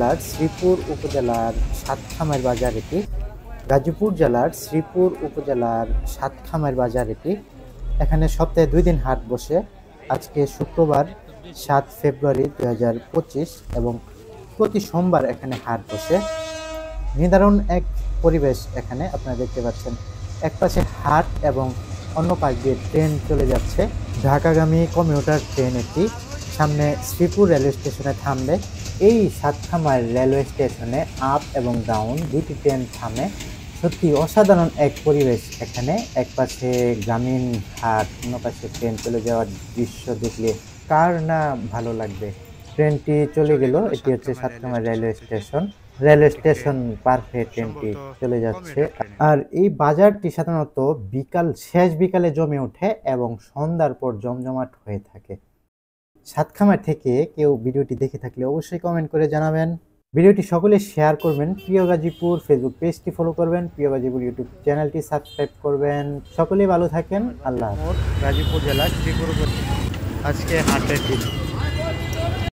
জেলার শ্রীপুর উপজেলার সাতখামের বাজার এটি। গাজীপুর জেলার শ্রীপুর উপজেলার সাতখামের বাজার এটি। এখানে সপ্তাহে 2 দিন হাট বসে। আজকে শুক্রবার 7 ফেব্রুয়ারি 2025 এবং প্রতি সোমবার এখানে হাট বসে। নিদারুণ এক পরিবেশ এখানে আপনারা দেখতে পাচ্ছেন। এক পাশে হাট এবং অন্য পাশ দিয়ে ট্রেন চলে যাচ্ছে। ঢাকাগামী কমিউটার ট্রেন এটি সামনে শ্রীপুর রেলওয়ে স্টেশনে থামবে। এই সাতখামার রেলওয়ে স্টেশনে আপ এবং ডাউন দুটি ট্রেন থামে। সত্যি অসাধারণ এক পরিবেশ এখানে। এক পাশে গ্রামীণ হাট, অন্য পাশে ট্রেন চলে যাওয়ার দৃশ্য দেখলে কার না ভালো লাগবে। ট্রেনটি চলে গেল। এটি হচ্ছে সাতখামার রেলওয়ে স্টেশন পার হয়ে ট্রেনটি চলে যাচ্ছে। আর এই বাজারটি সাধারণত শেষ বিকালে জমে ওঠে এবং সন্ধ্যার পর জমজমাট হয়ে থাকে। সাতখামার থেকে কেউ ভিডিওটি দেখে থাকলে অবশ্যই কমেন্ট করে জানাবেন। ভিডিওটি সকলে শেয়ার করবেন। প্রিয় গাজীপুর ফেসবুক পেজটি ফলো করবেন। প্রিয় গাজীপুর ইউটিউব চ্যানেলটি সাবস্ক্রাইব করবেন। সকলেই ভালো থাকেন। আল্লাহ। গাজীপুর জেলা শ্রীপুর আজকে হাটের দিন।